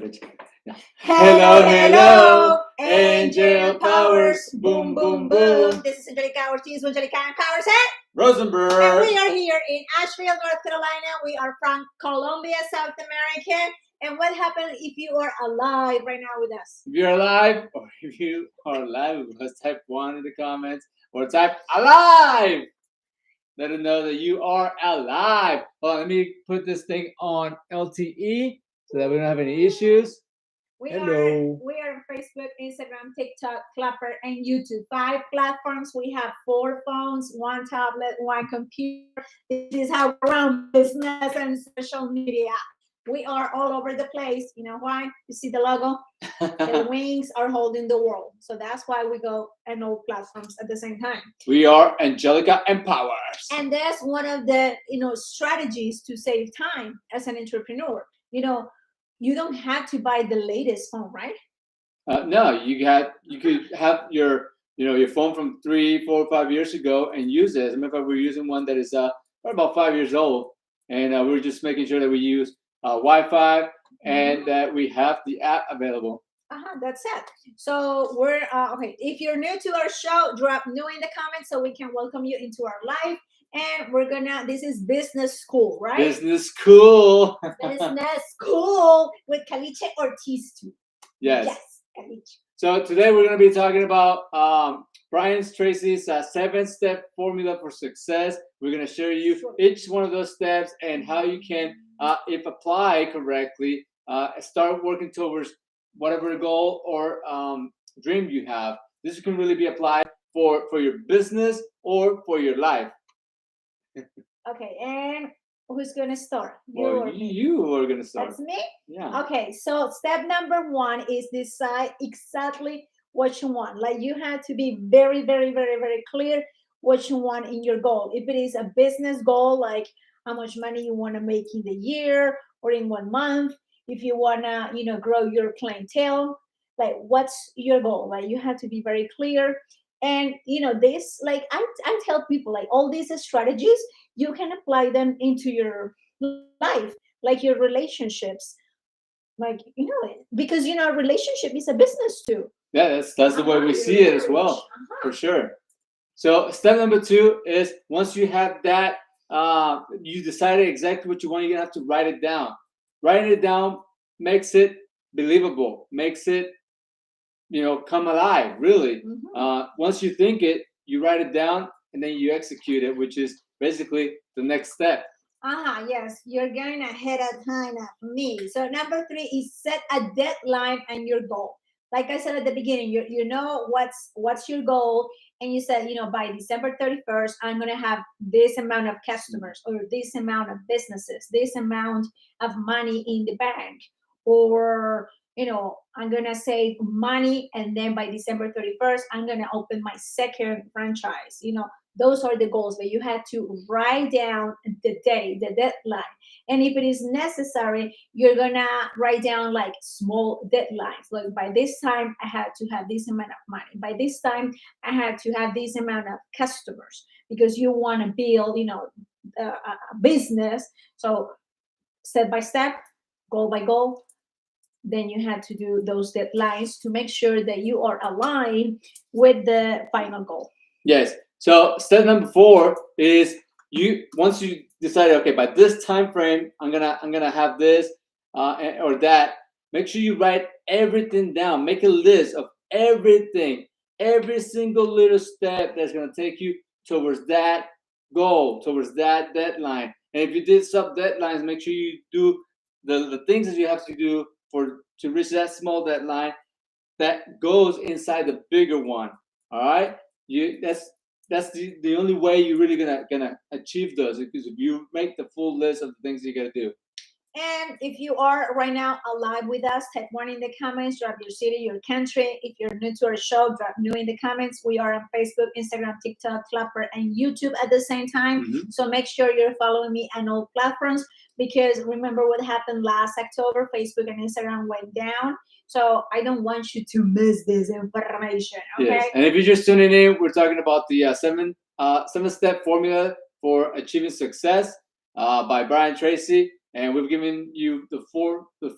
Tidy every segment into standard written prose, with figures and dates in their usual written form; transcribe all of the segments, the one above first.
Hello, hello, Angel Powers, boom, boom, boom. This is Angelica Ortiz, Angelica and Powers and Rosenberg. we are here in Asheville, North Carolina. We are from Colombia, South America. And what happened if you are alive right now with us? If you're alive, or if you are alive, let's type 1 in the comments or type alive. Let them know that you are alive. Hold on, let me put this thing on LTE so that we don't have any issues. We Hello. are on Facebook, Instagram, TikTok, Clapper, and YouTube. 5 platforms. We have 4 phones, 1 tablet, 1 computer. This is how we run business and social media. We are all over the place. You know why? You see the logo? The wings are holding the world. So that's why we go on all platforms at the same time. We are Angelica and Powers. And that's one of the strategies to save time as an entrepreneur. You don't have to buy the latest phone, right? No, you could have your phone from 3, 4, 5 years ago and use it. As a matter of fact, we're using one that is about 5 years old, and we're just making sure that we use Wi-Fi and that we have the app available. That's it. So we're okay. If you're new to our show, drop new in the comments so we can welcome you into our live. And this is Businesskool, right? Businesskool. Businesskool with Caliche Ortiz too. Yes. Yes, Caliche. So today we're going to be talking about Brian Tracy's 7-step formula for success. We're going to share you each one of those steps and how you can, if applied correctly, start working towards whatever goal or dream you have. This can really be applied for your business or for your life. Okay, and who's going to start? You are going to start. That's me? Yeah. Okay, so step number 1 is decide exactly what you want. Like you have to be very, very, very, very clear what you want in your goal. If it is a business goal, like how much money you want to make in the year or in 1 month. If you want to, grow your clientele, like what's your goal? Like you have to be very clear. And, this, like I tell people, like all these strategies, you can apply them into your life, like your relationships. Like, because, a relationship is a business too. Yeah, that's the way we see it as well, for sure. So step number 2 is once you have that, you decided exactly what you want, you're going to have to write it down. Writing it down makes it believable, makes it, come alive, really. Once you think it, you write it down, and then you execute it, which is basically the next step. Yes, you're going ahead of time of me. So number 3 is set a deadline and your goal. Like I said at the beginning, you know what's your goal, and you said, by December 31st, I'm going to have this amount of customers or this amount of businesses, this amount of money in the bank, or I'm going to save money, and then by December 31st, I'm going to open my second franchise. Those are the goals, but you have to write down the day, the deadline. And if it is necessary, you're going to write down like small deadlines. Like by this time, I had to have this amount of money. By this time, I had to have this amount of customers, because you want to build, a business. So step by step, goal by goal, then you have to do those deadlines to make sure that you are aligned with the final goal. Yes. So step number 4 is once you decide, okay, by this time frame, I'm gonna have this or that. Make sure you write everything down. Make a list of everything, every single little step that's gonna take you towards that goal, towards that deadline. And if you did sub deadlines, make sure you do the things that you have to do to reach that small deadline that goes inside the bigger one. All right, that's the only way you're really gonna achieve those, because if you make the full list of the things you gotta do. And if you are right now alive with us, type 1 in the comments, drop your city, your country. If you're new to our show, drop new in the comments. We are on Facebook, Instagram, TikTok, Clapper, and YouTube at the same time. So make sure you're following me on all platforms, because remember what happened last October, Facebook and Instagram went down. So I don't want you to miss this information, okay? Yes. And if you're just tuning in, we're talking about the 7-step formula for achieving success by Brian Tracy. And we've given you the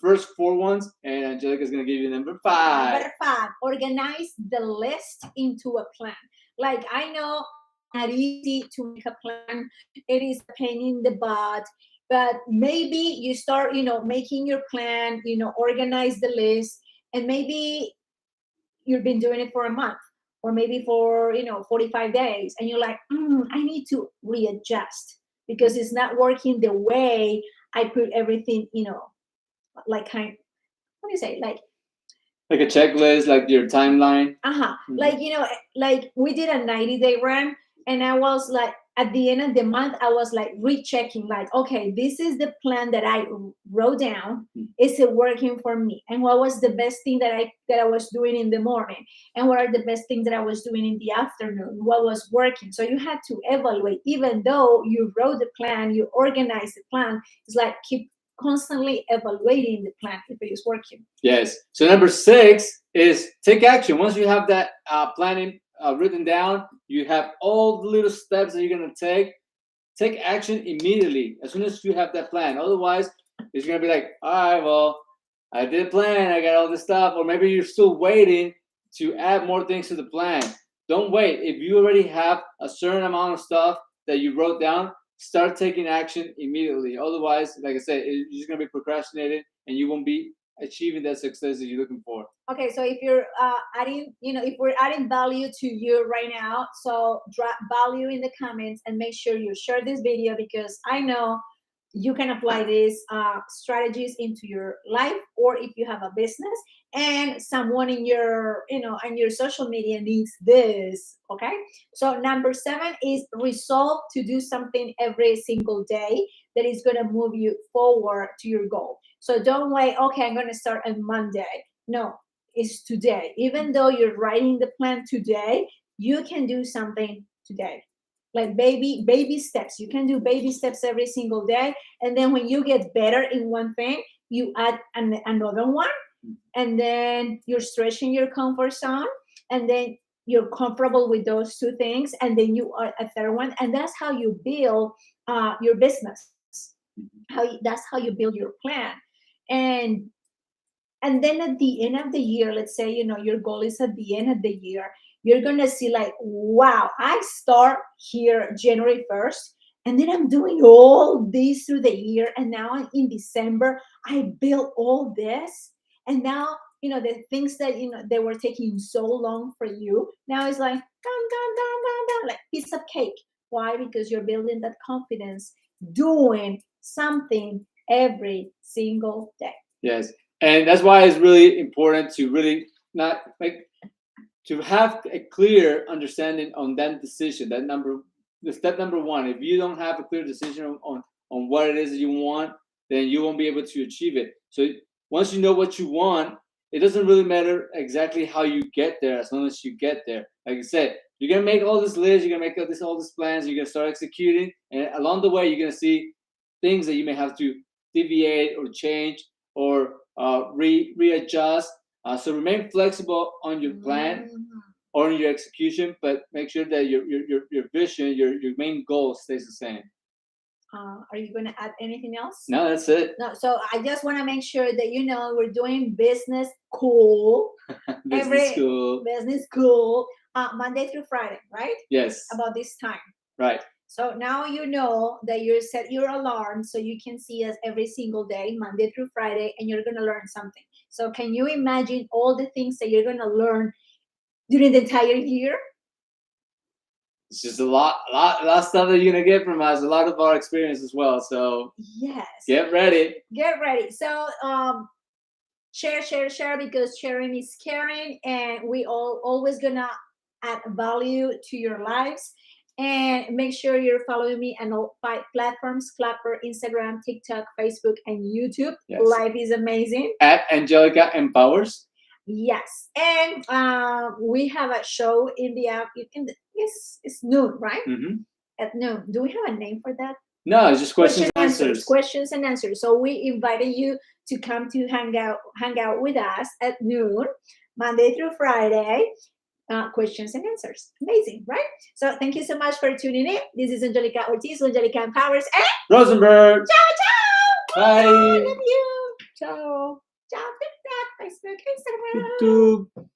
first four ones, and Angelica is going to give you number 5. Number 5, organize the list into a plan. Like, I know it's not easy to make a plan. It is a pain in the butt, but maybe you start, making your plan, organize the list, and maybe you've been doing it for a month or maybe for 45 days, and you're like, I need to readjust because it's not working the way I put everything, like, kind, what do you say, Like a checklist, like your timeline. like, like we did a 90-day run, and I was like, at the end of the month, I was like rechecking, like, okay, this is the plan that I wrote down. Is it working for me? And what was the best thing that I was doing in the morning? And what are the best things that I was doing in the afternoon? What was working? So you had to evaluate, even though you wrote the plan, you organized the plan. It's like keep constantly evaluating the plan if it is working. Yes. So number 6 is take action. Once you have that planning written down, you have all the little steps that you're going to take action immediately as soon as you have that plan. Otherwise, it's going to be like, all right, well, I did plan, I got all this stuff, or maybe you're still waiting to add more things to the plan. Don't wait. If you already have a certain amount of stuff that you wrote down, start taking action immediately. Otherwise, like I said, you're just going to be procrastinating and you won't be achieving that success that you're looking for. Okay, so if you're adding, if we're adding value to you right now, so drop value in the comments and make sure you share this video, because I know you can apply these strategies into your life, or if you have a business and someone in your, on your social media needs this. Okay, so number 7 is resolve to do something every single day that is going to move you forward to your goal. So don't wait, okay, I'm going to start on Monday. No, it's today. Even though you're writing the plan today, you can do something today. Like baby steps. You can do baby steps every single day. And then when you get better in one thing, you add another one. And then you're stretching your comfort zone. And then you're comfortable with those 2 things. And then you are a third one. And that's how you build your business. That's how you build your plan. And then at the end of the year, let's say, your goal is at the end of the year, you're going to see like, wow, I start here January 1st, and then I'm doing all this through the year. And now in December, I built all this. And now, the things that, they were taking so long for you, now it's like, done, done, done, done, done, like piece of cake. Why? Because you're building that confidence, doing something every single day. Yes. And that's why it's really important to really not to have a clear understanding on that decision, the step number 1. If you don't have a clear decision on what it is that you want, then you won't be able to achieve it. So once you know what you want, it doesn't really matter exactly how you get there, as long as you get there. Like I said, you're going to make all this list, you're going to make all these plans, you're going to start executing, and along the way, you're going to see things that you may have to deviate or change or readjust. So remain flexible on your plan or in your execution, but make sure that your vision, your main goal stays the same. Are you going to add anything else? No, that's it. No. So I just want to make sure that we're doing Businesskool. Businesskool, Monday through Friday, right? Yes. About this time. Right. So now you know that you set your alarm so you can see us every single day, Monday through Friday, and you're going to learn something. So can you imagine all the things that you're going to learn during the entire year? It's just a lot of stuff that you're going to get from us, a lot of our experience as well. So yes, get ready. Get ready. So share, because sharing is caring, and we always going to add value to your lives. And make sure you're following me on all 5 platforms: Clapper, Instagram, TikTok, Facebook, and YouTube. Yes. Life is amazing. At Angelica Empowers. Yes. And we have a show in the app. It's noon, right? Mm-hmm. At noon. Do we have a name for that? No, it's just questions and answers. Questions and answers. So we invited you to come to hang out with us at noon, Monday through Friday. Questions and answers. Amazing, right? So thank you so much for tuning in. This is Angelica Ortiz, Angelica Empowers, and Rosenberg. Ciao, ciao. Bye. Love you. Ciao. Ciao, TikTok, Facebook, Instagram. YouTube.